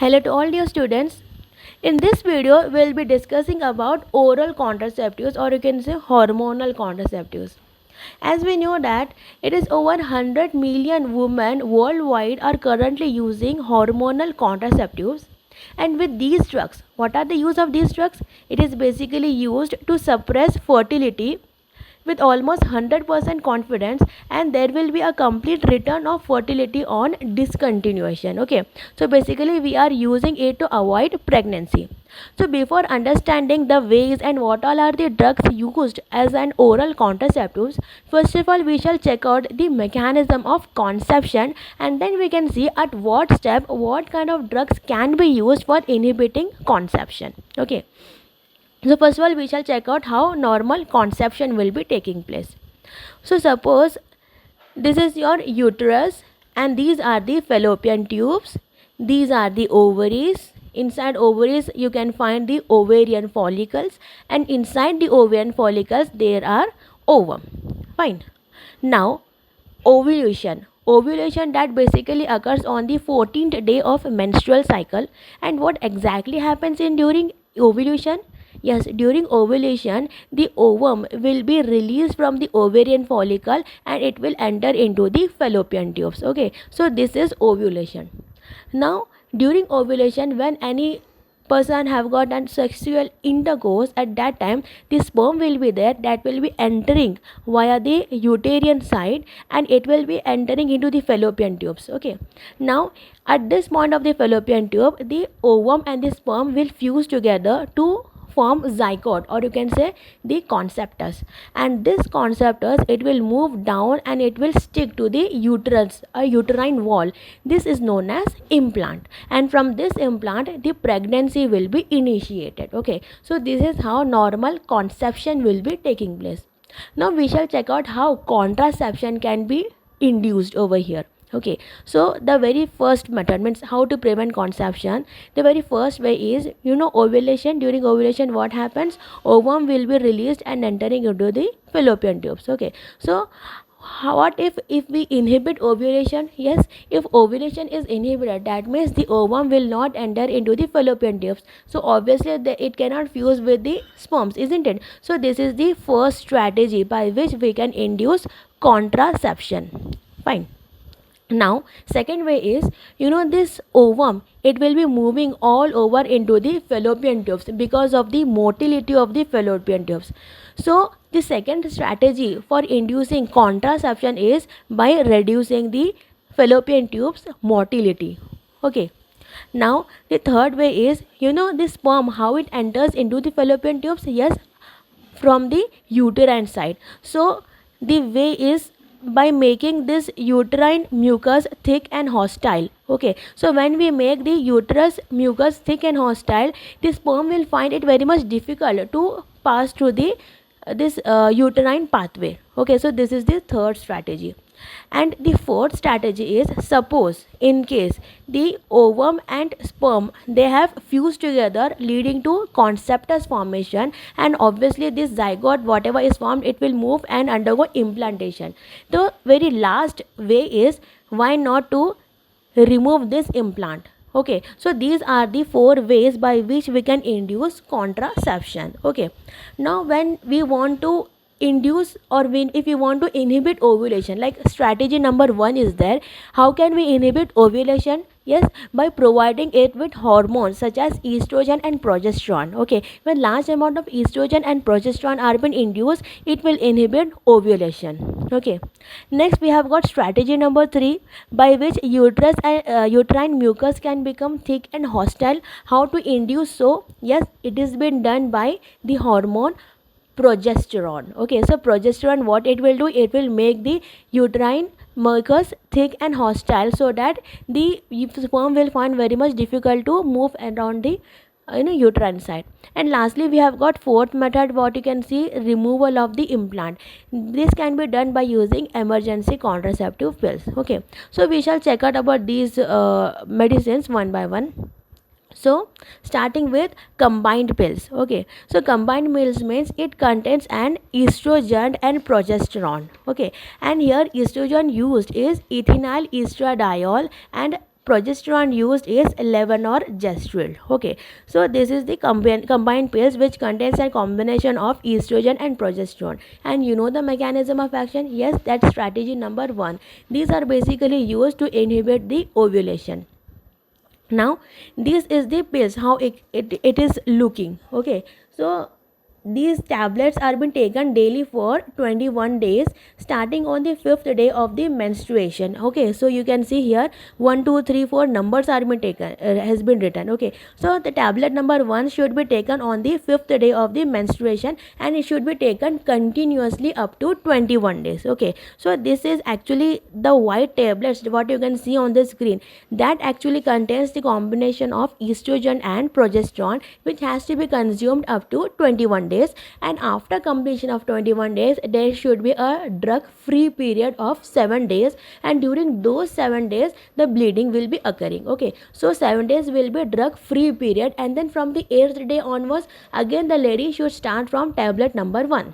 Hello to all dear students. In this video, we'll be discussing about oral contraceptives, or you can say hormonal contraceptives. As we know that it is over 100 million women worldwide are currently using hormonal contraceptives. And with these drugs, what are the use of these drugs? It is basically used to suppress fertility with almost 100% confidence, and there will be a complete return of fertility on discontinuation. Okay, so basically we are using it to avoid pregnancy. So before understanding the ways and what all are the drugs used as an oral contraceptives, first of all we shall check out the mechanism of conception, and then we can see at what step what kind of drugs can be used for inhibiting conception. Okay, so first of all we shall check out how normal conception will be taking place. So suppose this is your uterus, and these are the fallopian tubes, these are the ovaries. Inside ovaries you can find the ovarian follicles, and inside the ovarian follicles there are ovum. Fine. Now ovulation that basically occurs on the 14th day of menstrual cycle. And what exactly happens in during ovulation? Yes, during ovulation the ovum will be released from the ovarian follicle and it will enter into the fallopian tubes. Okay, so this is ovulation. Now during ovulation, when any person have got an sexual intercourse, at that time the sperm will be there, that will be entering via the uterine side, and it will be entering into the fallopian tubes. Okay, now at this point of the fallopian tube, the ovum and the sperm will fuse together to form zygote, or you can say the conceptus, and this conceptus it will move down and it will stick to the uterus, a uterine wall. This is known as implant, and from this implant the pregnancy will be initiated. Okay, so this is how normal conception will be taking place. Now we shall check out how contraception can be induced over here. Okay, so the very first method means how to prevent conception. The very first way is, ovulation. During ovulation what happens? Ovum will be released and entering into the fallopian tubes. Okay, so what if we inhibit ovulation? Yes, if ovulation is inhibited, that means the ovum will not enter into the fallopian tubes, so obviously it cannot fuse with the sperms, isn't it? So this is the first strategy by which we can induce contraception. Fine. Now second way is, this ovum it will be moving all over into the fallopian tubes because of the motility of the fallopian tubes. So the second strategy for inducing contraception is by reducing the fallopian tubes motility. Okay, now the third way is, the sperm how it enters into the fallopian tubes. Yes, from the uterine side. So the way is by making this uterine mucus thick and hostile. Okay, so when we make the uterus mucus thick and hostile, the sperm will find it very much difficult to pass through the this uterine pathway. Okay, so this is the third strategy. And the fourth strategy is, suppose in case the ovum and sperm they have fused together leading to conceptus formation, and obviously this zygote whatever is formed it will move and undergo implantation. The very last way is, why not to remove this implant? Okay, so these are the four ways by which we can induce contraception. Okay, now when we want to induce, or if you want to inhibit ovulation, like strategy number 1 is there. How can we inhibit ovulation? Yes, by providing it with hormones such as estrogen and progesterone. Okay, when large amount of estrogen and progesterone are being induced, it will inhibit ovulation. Okay, next we have got strategy number 3, by which uterus and uterine mucus can become thick and hostile. How to induce? So yes, it is been done by the hormone progesterone. Okay, so progesterone what it will do, it will make the uterine mucus thick and hostile, so that the sperm will find very much difficult to move around the uterine side. And lastly we have got fourth method, what you can see, removal of the implant. This can be done by using emergency contraceptive pills. Okay, so we shall check out about these medicines one by one. So starting with combined pills. Okay, so combined pills means it contains an estrogen and progesterone. Okay, and here estrogen used is ethinyl estradiol and progesterone used is levonorgestrel. Okay, so this is the combined pills which contains a combination of estrogen and progesterone. And you know the mechanism of action? Yes, that's strategy number 1. These are basically used to inhibit the ovulation. Now this is the pills, how it is looking. Okay, so these tablets are being taken daily for 21 days starting on the 5th day of the menstruation. Okay, so you can see here 1 2 3 4 numbers are being taken, has been written. Okay, so the tablet number 1 should be taken on the 5th day of the menstruation, and it should be taken continuously up to 21 days. Okay, so this is actually the white tablets what you can see on the screen, that actually contains the combination of estrogen and progesterone, which has to be consumed up to 21 days. And after completion of 21 days there should be a drug free period of 7 days, and during those 7 days the bleeding will be occurring. Okay, so 7 days will be drug free period, and then from the 8th day onwards again the lady should start from tablet number 1.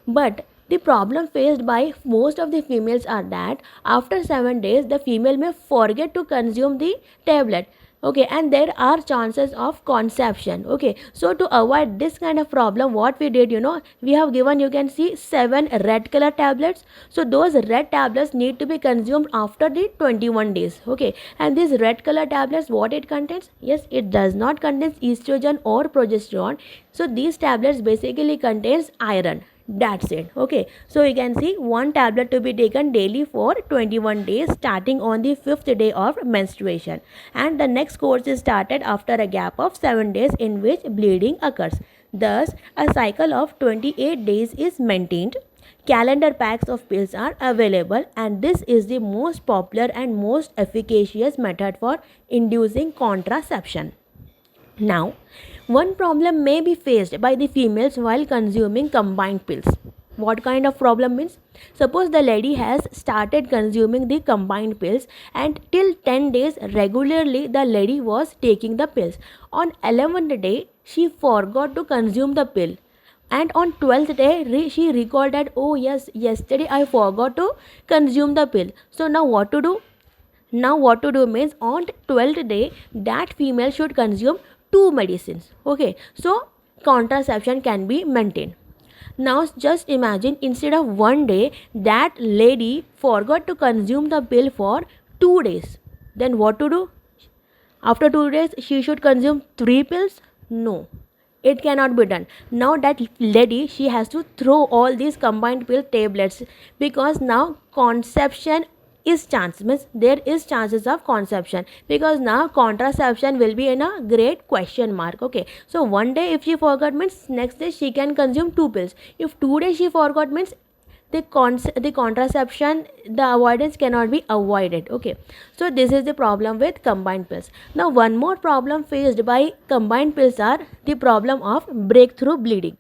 But the problem faced by most of the females are that after 7 days the female may forget to consume the tablet. Okay, and there are chances of conception. Okay, so to avoid this kind of problem, what we did, we have given, you can see 7 red color tablets. So those red tablets need to be consumed after the 21 days. Okay, and these red color tablets, what it contains? Yes, it does not contain estrogen or progesterone. So these tablets basically contains iron. That's it. Okay, so you can see 1 tablet to be taken daily for 21 days starting on the 5th day of menstruation, and the next course is started after a gap of 7 days in which bleeding occurs. Thus a cycle of 28 days is maintained. Calendar packs of pills are available, and this is the most popular and most efficacious method for inducing contraception. Now, one problem may be faced by the females while consuming combined pills. What kind of problem means? Suppose the lady has started consuming the combined pills, and till 10 days regularly the lady was taking the pills. On 11th day she forgot to consume the pill, and on 12th day she recalled that, oh yes, yesterday I forgot to consume the pill. So now what to do? Now what to do means on 12th day that female should consume 2 medicines. Okay, so contraception can be maintained. Now just imagine, instead of 1 day that lady forgot to consume the pill for 2 days. Then what to do? After 2 days she should consume 3 pills? No, it cannot be done. Now that lady, she has to throw all these combined pill tablets, because now conception is chance, means there is chances of conception, because now contraception will be in a great question mark. Okay, so 1 day if she forgot means next day she can consume 2 pills. If 2 days she forgot means the contraception, the avoidance cannot be avoided. Okay, so this is the problem with combined pills. Now one more problem faced by combined pills are the problem of breakthrough bleeding.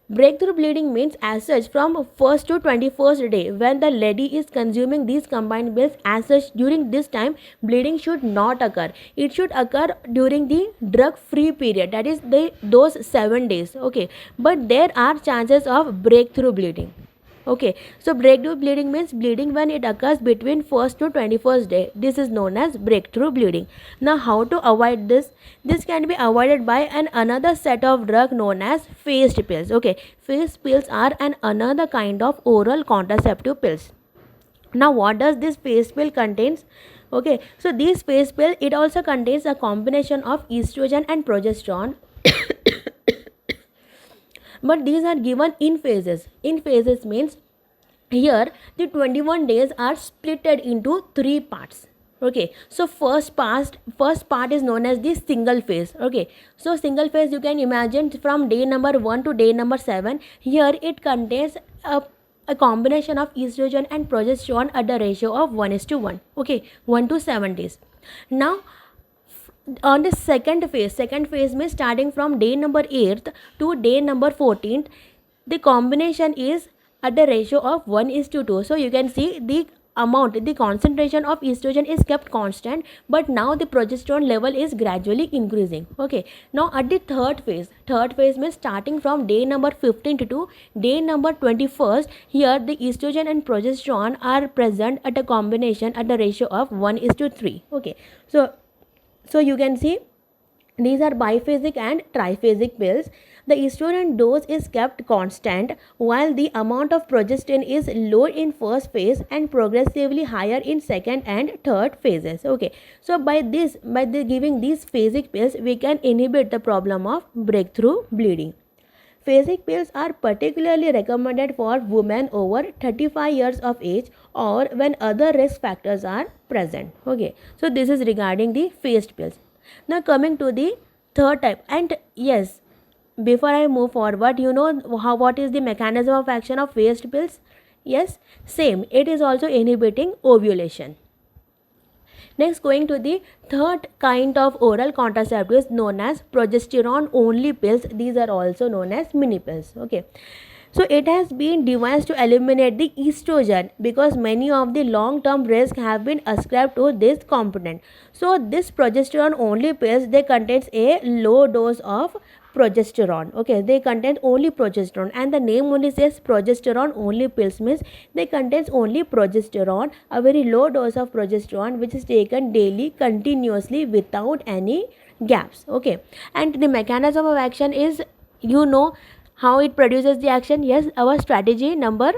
Breakthrough bleeding means, as such, from 1st to 21st day when the lady is consuming these combined pills, as such during this time bleeding should not occur. It should occur during the drug free period, that is those 7 days. Okay, but there are chances of breakthrough bleeding. Okay, so breakthrough bleeding means bleeding when it occurs between 1st to 21st day. This is known as breakthrough bleeding. Now how to avoid this? This can be avoided by another set of drug known as phased pills. Okay, phased pills are another kind of oral contraceptive pills. Now what does this phased pill contains? Okay, so this phased pill, it also contains a combination of estrogen and progesterone. But these are given in phases. In phases means here the 21 days are splitted into 3 parts. Okay, so first part is known as the single phase. Okay, so single phase, you can imagine from day number 1 to day number 7. Here it contains a combination of estrogen and progesterone at the ratio of 1:1. Okay, 1 to 7 days. Now on the second phase means starting from day number 8th to day number 14th, the combination is at the ratio of 1:2. So you can see the the concentration of estrogen is kept constant, but now the progesterone level is gradually increasing. Okay, now at the third phase means starting from day number 15 to day number 21st, here the estrogen and progesterone are present at a combination at the ratio of 1:3. Okay, so you can see these are biphasic and triphasic pills. The estrogen dose is kept constant while the amount of progesterone is low in first phase and progressively higher in second and third phases. Okay, so by giving these phasic pills, we can inhibit the problem of breakthrough bleeding. Phasic pills are particularly recommended for women over 35 years of age or when other risk factors are present. Okay, so this is regarding the phased pills. Now coming to the third type, and yes, before I move forward, you know what is the mechanism of action of phased pills? Yes, same. It is also inhibiting ovulation. Next, going to the third kind of oral contraceptives known as progesterone only pills. These are also known as mini pills. Okay, so it has been devised to eliminate the estrogen because many of the long term risks have been ascribed to this component. So this progesterone only pills, they contains a low dose of progesterone. Okay, they contain only progesterone, and the name only says progesterone only pills means they contains only progesterone, a very low dose of progesterone which is taken daily continuously without any gaps. Okay, and the mechanism of action is, you know how it produces the action. Yes, our strategy number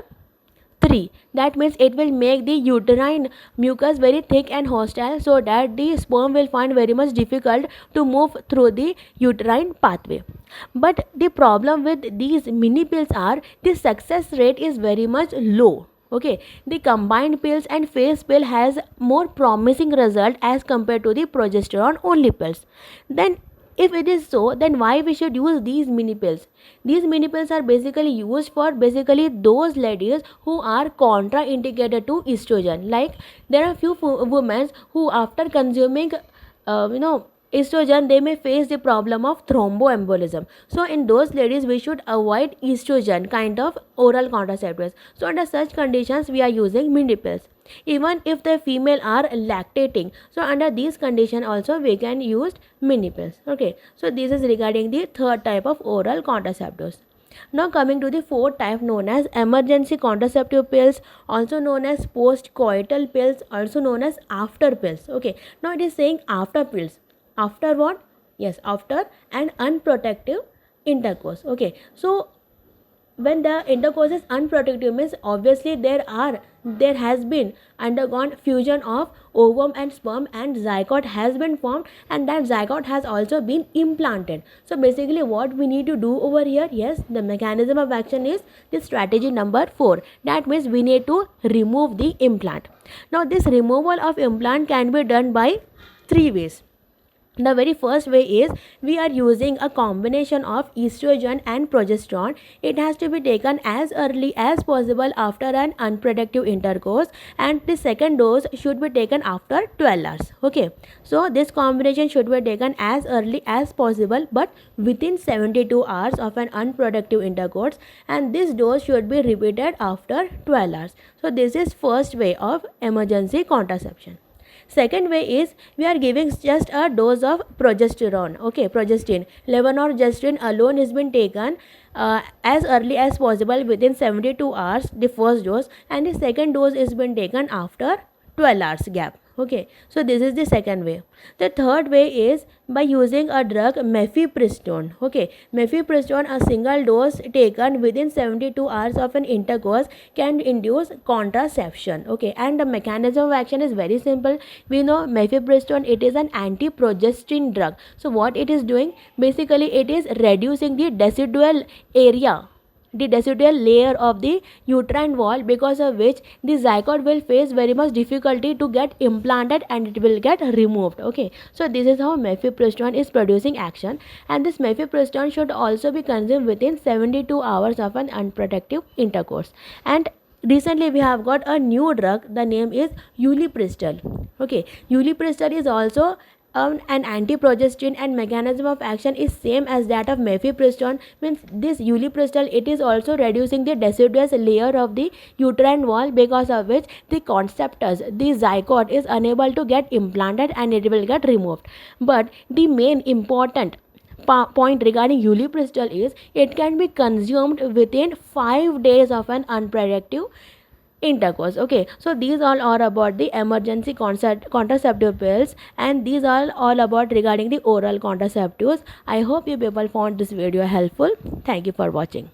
3, that means it will make the uterine mucus very thick and hostile so that the sperm will find very much difficult to move through the uterine pathway. But the problem with these mini pills are the success rate is very much low. Okay, the combined pills and phase pill has more promising result as compared to the progesterone only pills. Then if it is so, then why we should use these mini pills? These mini pills are basically used for basically those ladies who are contraindicated to estrogen. Like there are few women who after consuming estrogen, they may face the problem of thromboembolism. So in those ladies we should avoid estrogen kind of oral contraceptives. So under such conditions we are using mini pills. Even if the female are lactating, so under these conditions also we can use mini pills. Okay, so this is regarding the third type of oral contraceptives. Now coming to the fourth type known as emergency contraceptive pills, also known as post-coital pills, also known as after pills. Okay, now it is saying after pills. After what? Yes, after an unprotected intercourse. Okay, so when the intercourse is unprotected means obviously there has been undergone fusion of ovum and sperm and zygote has been formed, and that zygote has also been implanted. So basically what we need to do over here, yes, the mechanism of action is the strategy number 4, that means we need to remove the implant. Now this removal of implant can be done by 3 ways. The very first way is we are using a combination of estrogen and progesterone. It has to be taken as early as possible after an unprotected intercourse, and the second dose should be taken after 12 hours. Okay, so this combination should be taken as early as possible but within 72 hours of an unprotected intercourse, and this dose should be repeated after 12 hours. So this is first way of emergency contraception. Second way is we are giving just a dose of progesterone. Okay, progestin, levonorgestrel alone has been taken as early as possible within 72 hours, the first dose, and the second dose is been taken after 12 hours gap. Okay, so this is the second way. The third way is by using a drug mifepristone. Okay, mifepristone, a single dose taken within 72 hours of an intercourse can induce contraception. Okay, and the mechanism of action is very simple. We know mifepristone, it is an anti-progestin drug. So what it is doing, basically it is reducing the decidual area, the decidual layer of the uterine wall, because of which the zygote will face very much difficulty to get implanted and it will get removed. Okay, so this is how mifepristone is producing action, and this mifepristone should also be consumed within 72 hours of an unprotected intercourse. And recently we have got a new drug, the name is ulipristal. Okay, ulipristal is also an anti-progesterone and mechanism of action is same as that of mifepristone. Means this ulipristal, it is also reducing the deciduous layer of the uterine wall, because of which the conceptus, the zygote, is unable to get implanted and it will get removed. But the main important point regarding ulipristal is it can be consumed within 5 days of an unprotective intercourse. Okay, so these all are about the emergency contraceptive pills, and these are all about regarding the oral contraceptives. I hope you people found this video helpful. Thank you for watching.